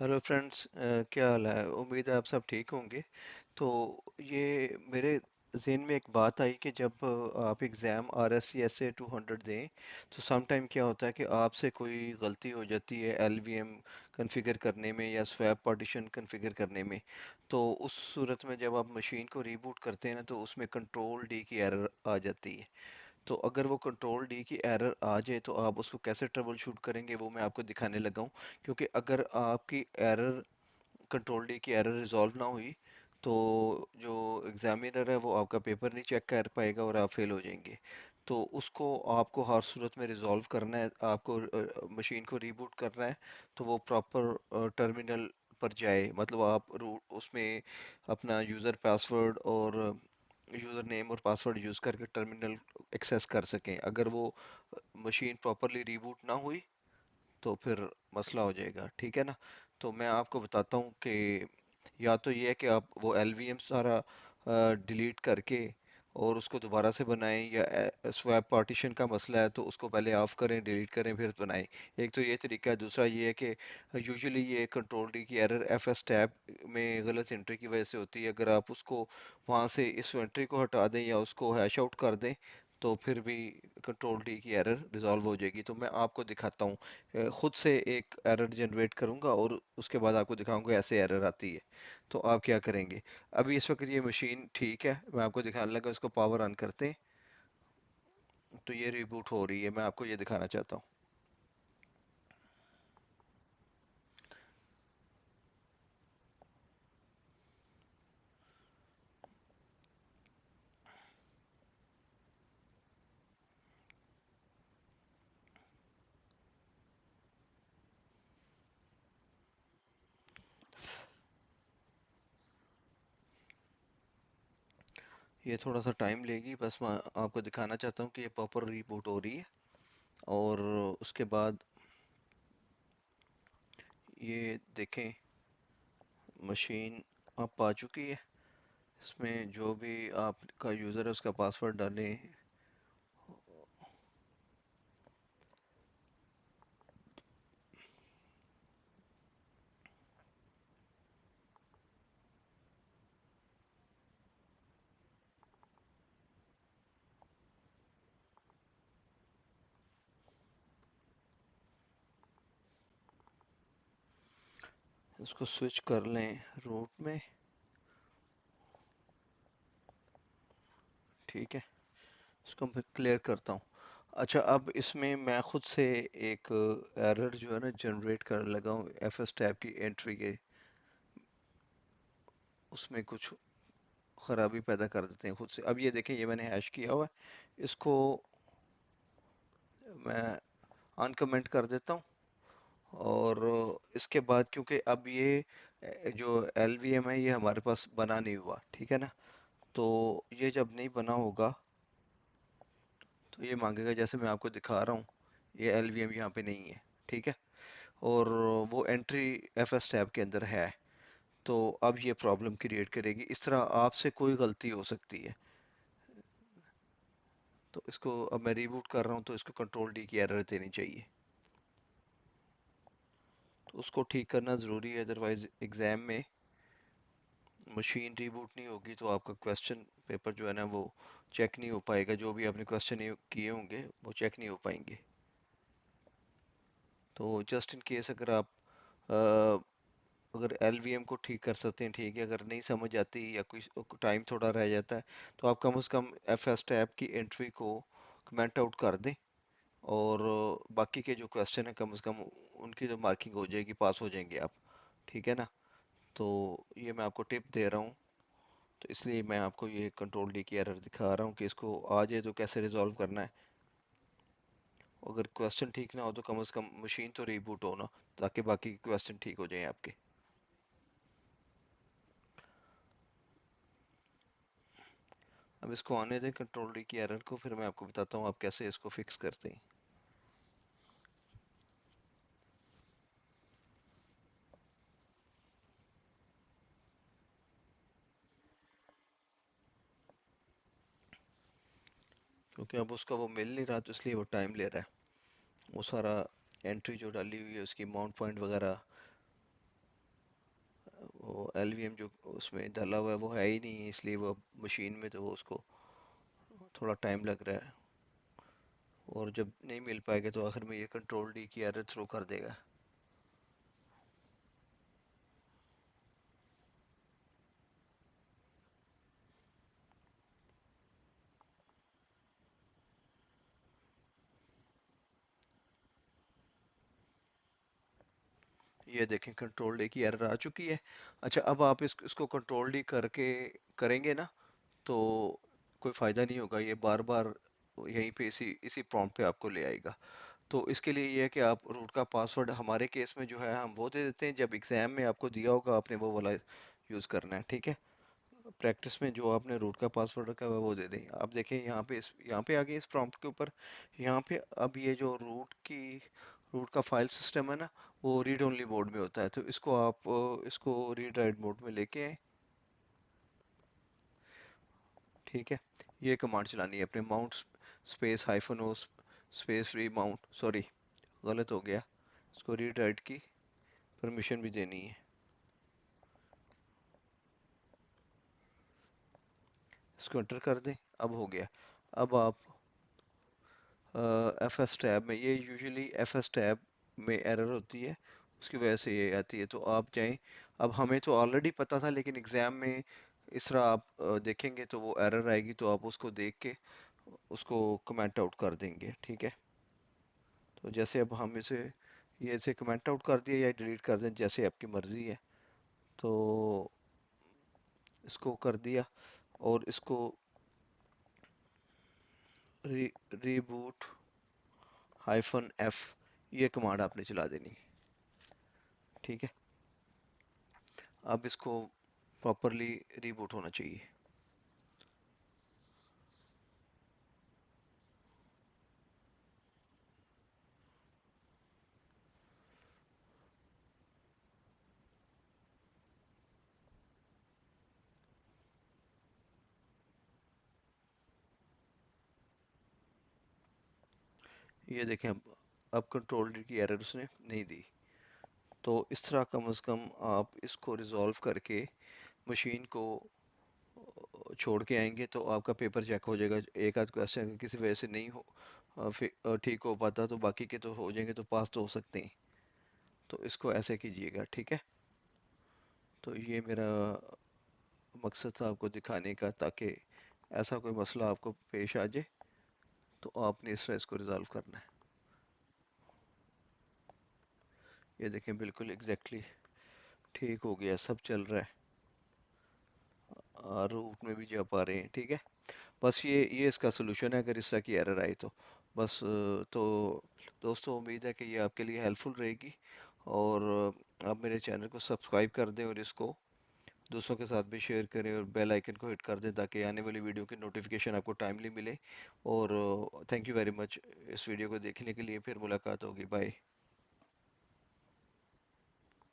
Hello friends, क्या हाल है? उम्मीद है आप सब ठीक होंगे। तो ये मेरे जहन में एक बात आई कि जब आप exam R S C S A 200 दें, तो सम टाइम क्या होता है कि आपसे कोई गलती हो जाती है एल वी एम कन्फिगर करने में या स्वैप पार्टीशन कन्फिगर करने में। तो उस सूरत में जब आप मशीन को रीबूट करते हैं ना, तो उसमें कंट्रोल डी की एरर आ जाती है। तो अगर वो कंट्रोल डी की एरर आ जाए तो आप उसको कैसे ट्रबल शूट करेंगे, वो मैं आपको दिखाने लगा हूँ। क्योंकि अगर आपकी एरर कंट्रोल डी की एरर रिजॉल्व ना हुई, तो जो एग्जामिनर है वो आपका पेपर नहीं चेक कर पाएगा और आप फेल हो जाएंगे। तो उसको आपको हर सूरत में रिजॉल्व करना है, आपको मशीन को रीबूट करना है। तो वो प्रॉपर टर्मिनल पर जाए, मतलब आप रूट उसमें अपना यूज़र पासवर्ड और यूज़र नेम और पासवर्ड यूज़ करके टर्मिनल एक्सेस कर सकें। अगर वो मशीन प्रॉपरली रीबूट ना हुई तो फिर मसला हो जाएगा, ठीक है ना। तो मैं आपको बताता हूँ कि या तो ये है कि आप वो एलवीएम सारा डिलीट करके और उसको दोबारा से बनाएं, या स्वैप पार्टीशन का मसला है तो उसको पहले ऑफ करें, डिलीट करें, फिर बनाएं। एक तो ये तरीका है। दूसरा ये है कि यूजुअली ये कंट्रोल डी की एरर एफ एस टैब में गलत एंट्री की वजह से होती है। अगर आप उसको वहाँ से इस एंट्री को हटा दें या उसको हैश आउट कर दें, तो फिर भी कंट्रोल डी की एरर रिजॉल्व हो जाएगी। तो मैं आपको दिखाता हूँ, खुद से एक एरर जनरेट करूँगा और उसके बाद आपको दिखाऊंगा ऐसे एरर आती है। तो आप क्या करेंगे? अभी इस वक्त ये मशीन ठीक है, मैं आपको दिखाने लगा। इसको पावर ऑन करते हैं तो ये रिबूट हो रही है। मैं आपको ये दिखाना चाहता हूँ। ये थोड़ा सा टाइम लेगी, बस मैं आपको दिखाना चाहता हूँ कि ये प्रॉपर रिबूट हो रही है। और उसके बाद ये देखें, मशीन आप आ चुकी है। इसमें जो भी आपका यूज़र है उसका पासवर्ड डालें। इसको स्विच कर लें रूट में, ठीक है। इसको मैं क्लियर करता हूँ। अच्छा, अब इसमें मैं खुद से एक एरर जो है ना जनरेट कर लगा हूँ एफ एस टैब की एंट्री के। उसमें कुछ ख़राबी पैदा कर देते हैं खुद से। अब ये देखें, ये मैंने हैश किया हुआ है। इसको मैं अनकमेंट कर देता हूँ। और इसके बाद क्योंकि अब ये जो एल वी एम है ये हमारे पास बना नहीं हुआ, ठीक है ना। तो ये जब नहीं बना होगा तो ये मांगेगा, जैसे मैं आपको दिखा रहा हूँ। ये एल वी एम यहाँ पे नहीं है, ठीक है। और वो एंट्री एफ एस टैब के अंदर है। तो अब ये प्रॉब्लम क्रिएट करेगी। इस तरह आपसे कोई गलती हो सकती है। तो इसको अब मैं रीबूट कर रहा हूँ, तो इसको कंट्रोल डी की एरर देनी चाहिए। तो उसको ठीक करना ज़रूरी है, अदरवाइज़ एग्ज़ाम में मशीन रीबूट नहीं होगी तो आपका क्वेश्चन पेपर जो है ना वो चेक नहीं हो पाएगा। जो भी आपने क्वेश्चन किए होंगे वो चेक नहीं हो पाएंगे। तो जस्ट इन केस अगर आप अगर एलवीएम को ठीक कर सकते हैं, ठीक है। अगर नहीं समझ आती या कोई टाइम थोड़ा रह जाता है, तो आप कम से कम एफ एस टैब की एंट्री को कमेंट आउट कर दें। और बाकी के जो क्वेश्चन है कम से कम उनकी जो मार्किंग हो जाएगी, पास हो जाएंगे आप, ठीक है ना। तो ये मैं आपको टिप दे रहा हूँ। तो इसलिए मैं आपको ये कंट्रोल डी की एरर दिखा रहा हूँ कि इसको आ जाए तो कैसे रिजॉल्व करना है। अगर क्वेश्चन ठीक ना हो तो कम से कम मशीन तो रीबूट हो ना, ताकि बाकी क्वेश्चन ठीक हो जाएं आपके। अब इसको आने दें कंट्रोल डी की एरर को, फिर मैं आपको बताता हूँ आप कैसे इसको फिक्स करते हैं। क्योंकि अब उसका वो मिल नहीं रहा, तो इसलिए वो टाइम ले रहा है। वो सारा एंट्री जो डाली हुई है उसकी माउंट पॉइंट वगैरह वो एलवीएम जो उसमें डाला हुआ है वो है ही नहीं है, इसलिए वो मशीन में तो वो उसको थोड़ा टाइम लग रहा है। और जब नहीं मिल पाएगा तो आखिर में ये कंट्रोल डी की एरर थ्रो कर देगा। ये देखें कंट्रोल डी की एरर आ चुकी है। अच्छा, अब आप इसको कंट्रोल डी करके करेंगे ना, तो कोई फ़ायदा नहीं होगा, ये बार बार यहीं पे इसी इसी प्रॉम्प्ट पे आपको ले आएगा। तो इसके लिए ये है कि आप रूट का पासवर्ड, हमारे केस में जो है हम वो दे देते हैं, जब एग्ज़ाम में आपको दिया होगा आपने वो वाला यूज़ करना है, ठीक है। प्रैक्टिस में जो आपने रूट का पासवर्ड रखा हुआ है वो दे दें। आप देखें यहाँ पे यहाँ पे आ गए इस प्रॉम्प्ट के ऊपर। यहाँ पे अब ये जो रूट का फाइल सिस्टम है ना, वो रीड ओनली मोड में होता है, तो इसको आप इसको रीड राइट मोड में लेके आए, ठीक है। ये कमांड चलानी है अपने, माउंट स्पेस हाइफन ओ स्पेस री माउंट, सॉरी गलत हो गया, इसको रीड राइट की परमिशन भी देनी है। इसको एंटर कर दें, अब हो गया। अब आप एफ एस टैब में, ये यूजुअली एफ एस टैब में एरर होती है, उसकी वजह से ये आती है, तो आप जाएं। अब हमें तो ऑलरेडी पता था, लेकिन एग्ज़ाम में इस तरह आप देखेंगे तो वो एरर आएगी, तो आप उसको देख के उसको कमेंट आउट कर देंगे, ठीक है। तो जैसे अब हम इसे ये इसे कमेंट आउट कर दिया या डिलीट कर दें, जैसे आपकी मर्ज़ी है। तो इसको कर दिया, और इसको री रीबूट हाइफन एफ, ये कमांड आपने चला देनी, ठीक है। अब इसको प्रॉपरली रीबूट होना चाहिए। ये देखें, अब कंट्रोल की एरर उसने नहीं दी। तो इस तरह कम से कम आप इसको रिजॉल्व करके मशीन को छोड़ के आएंगे तो आपका पेपर चेक हो जाएगा। एक आध क्वेश्चन किसी वजह से नहीं हो ठीक हो पाता, तो बाकी के तो हो जाएंगे, तो पास तो हो सकते हैं। तो इसको ऐसे कीजिएगा, ठीक है। तो ये मेरा मकसद था आपको दिखाने का, ताकि ऐसा कोई मसला आपको पेश आ जाए तो आपने इस तरह इसको रिजॉल्व करना है। ये देखें बिल्कुल एग्जैक्टली ठीक हो गया, सब चल रहा है, और रूट में भी जा पा रहे हैं, ठीक है। बस ये इसका सोल्यूशन है अगर इस तरह की एरर आई तो। बस तो दोस्तों, उम्मीद है कि ये आपके लिए हेल्पफुल रहेगी, और आप मेरे चैनल को सब्सक्राइब कर दें, और इसको दूसरों के साथ भी शेयर करें, और बेल आइकन को हिट कर दें, ताकि आने वाली वीडियो की नोटिफिकेशन आपको टाइमली मिले। और थैंक यू वेरी मच इस वीडियो को देखने के लिए। फिर मुलाकात होगी, बाय।